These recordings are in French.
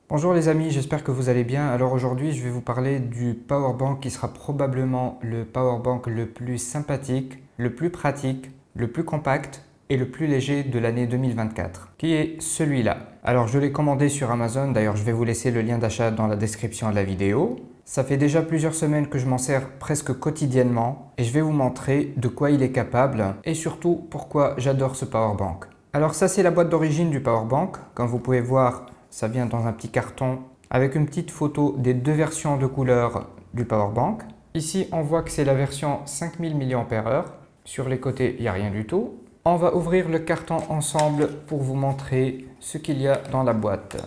Bonjour les amis, j'espère que vous allez bien. Alors aujourd'hui, je vais vous parler du powerbank qui sera probablement le powerbank le plus sympathique, le plus pratique, le plus compact et le plus léger de l'année 2024, qui est celui-là. Alors je l'ai commandé sur Amazon, d'ailleurs je vais vous laisser le lien d'achat dans la description de la vidéo. Ça fait déjà plusieurs semaines que je m'en sers presque quotidiennement et je vais vous montrer de quoi il est capable et surtout pourquoi j'adore ce powerbank. Alors ça c'est la boîte d'origine du powerbank, comme vous pouvez voir. Ça vient dans un petit carton avec une petite photo des deux versions de couleur du powerbank. Ici, on voit que c'est la version 5000 mAh. Sur les côtés, il n'y a rien du tout. On va ouvrir le carton ensemble pour vous montrer ce qu'il y a dans la boîte.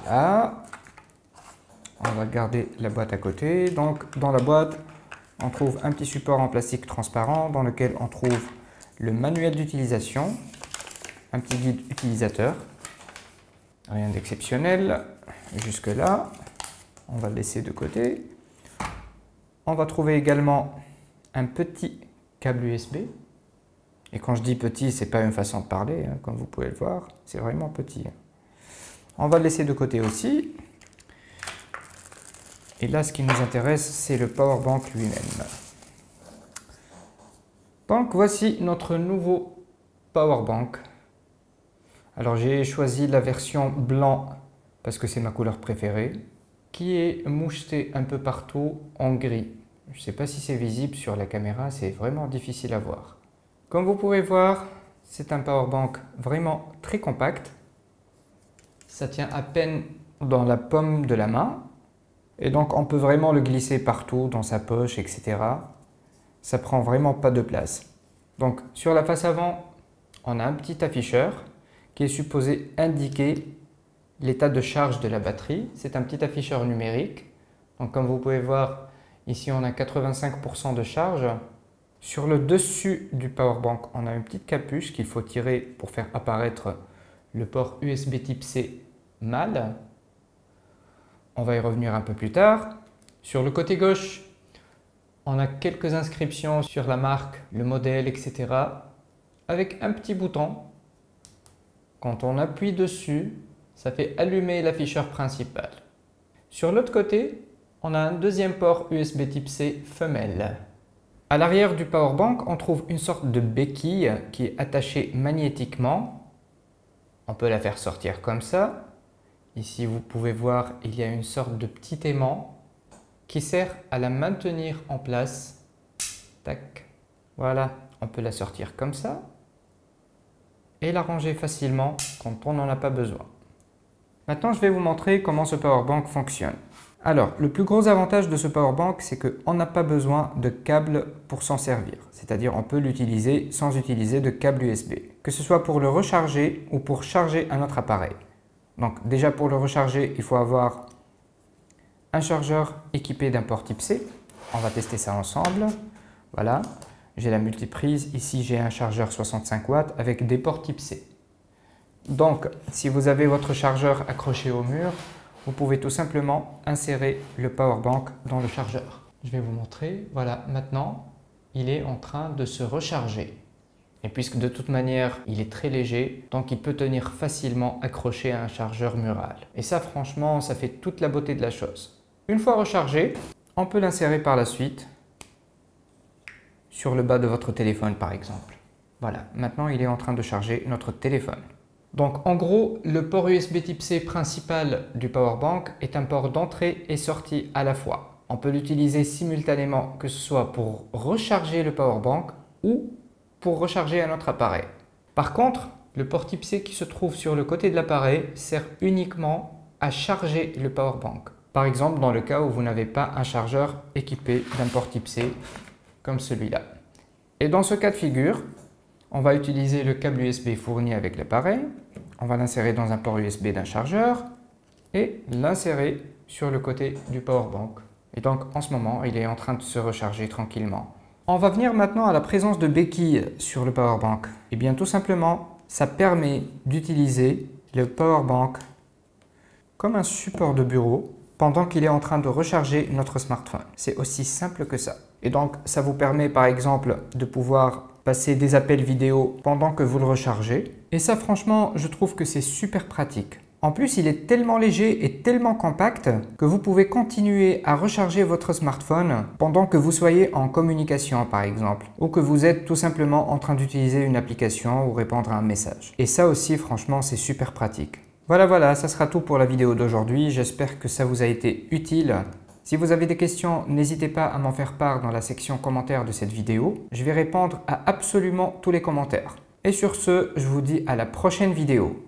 Voilà. On va garder la boîte à côté. Donc, dans la boîte, on trouve un petit support en plastique transparent dans lequel on trouve le manuel d'utilisation, un petit guide utilisateur, rien d'exceptionnel jusque là, on va le laisser de côté. On va trouver également un petit câble USB, et quand je dis petit, c'est pas une façon de parler, hein, comme vous pouvez le voir, c'est vraiment petit. On va le laisser de côté aussi, et là ce qui nous intéresse, c'est le powerbank lui-même. Donc voici notre nouveau powerbank. Alors j'ai choisi la version blanc parce que c'est ma couleur préférée, qui est mouchetée un peu partout en gris. Je ne sais pas si c'est visible sur la caméra, c'est vraiment difficile à voir. Comme vous pouvez voir, c'est un powerbank vraiment très compact. Ça tient à peine dans la paume de la main et donc on peut vraiment le glisser partout dans sa poche, etc. Ça prend vraiment pas de place. Donc sur la face avant, on a un petit afficheur qui est supposé indiquer l'état de charge de la batterie. C'est un petit afficheur numérique. Donc comme vous pouvez voir, ici on a 85% de charge. Sur le dessus du powerbank, on a une petite capuche qu'il faut tirer pour faire apparaître le port USB type C mâle. On va y revenir un peu plus tard. Sur le côté gauche, on a quelques inscriptions sur la marque, le modèle, etc. avec un petit bouton. Quand on appuie dessus, ça fait allumer l'afficheur principal. Sur l'autre côté, on a un deuxième port USB type C femelle. À l'arrière du powerbank, on trouve une sorte de béquille qui est attachée magnétiquement. On peut la faire sortir comme ça. Ici, vous pouvez voir, il y a une sorte de petit aimant qui sert à la maintenir en place. Tac. Voilà, on peut la sortir comme ça et la ranger facilement quand on n'en a pas besoin. Maintenant, je vais vous montrer comment ce powerbank fonctionne. Alors, le plus gros avantage de ce powerbank, c'est qu'on n'a pas besoin de câble pour s'en servir. C'est-à-dire, on peut l'utiliser sans utiliser de câble USB. Que ce soit pour le recharger ou pour charger un autre appareil. Donc, déjà pour le recharger, il faut avoir un chargeur équipé d'un port type C. On va tester ça ensemble. Voilà, j'ai la multiprise. Ici, j'ai un chargeur 65 watts avec des ports type C. Donc, si vous avez votre chargeur accroché au mur, vous pouvez tout simplement insérer le powerbank dans le chargeur. Je vais vous montrer. Voilà, maintenant, il est en train de se recharger. Et puisque de toute manière, il est très léger, donc il peut tenir facilement accroché à un chargeur mural. Et ça, franchement, ça fait toute la beauté de la chose. Une fois rechargé, on peut l'insérer par la suite sur le bas de votre téléphone par exemple. Voilà, maintenant il est en train de charger notre téléphone. Donc en gros, le port USB type C principal du powerbank est un port d'entrée et sortie à la fois. On peut l'utiliser simultanément, que ce soit pour recharger le powerbank ou pour recharger un autre appareil. Par contre, le port type C qui se trouve sur le côté de l'appareil sert uniquement à charger le powerbank. Par exemple, dans le cas où vous n'avez pas un chargeur équipé d'un port type C comme celui-là. Et dans ce cas de figure, on va utiliser le câble USB fourni avec l'appareil. On va l'insérer dans un port USB d'un chargeur et l'insérer sur le côté du powerbank. Et donc, en ce moment, il est en train de se recharger tranquillement. On va venir maintenant à la présence de béquilles sur le powerbank. Et bien, tout simplement, ça permet d'utiliser le powerbank comme un support de bureau pendant qu'il est en train de recharger notre smartphone. C'est aussi simple que ça. Et donc, ça vous permet par exemple de pouvoir passer des appels vidéo pendant que vous le rechargez. Et ça franchement, je trouve que c'est super pratique. En plus, il est tellement léger et tellement compact que vous pouvez continuer à recharger votre smartphone pendant que vous soyez en communication par exemple, ou que vous êtes tout simplement en train d'utiliser une application ou répondre à un message. Et ça aussi, franchement, c'est super pratique. Voilà, ça sera tout pour la vidéo d'aujourd'hui. J'espère que ça vous a été utile. Si vous avez des questions, n'hésitez pas à m'en faire part dans la section commentaires de cette vidéo. Je vais répondre à absolument tous les commentaires. Et sur ce, je vous dis à la prochaine vidéo.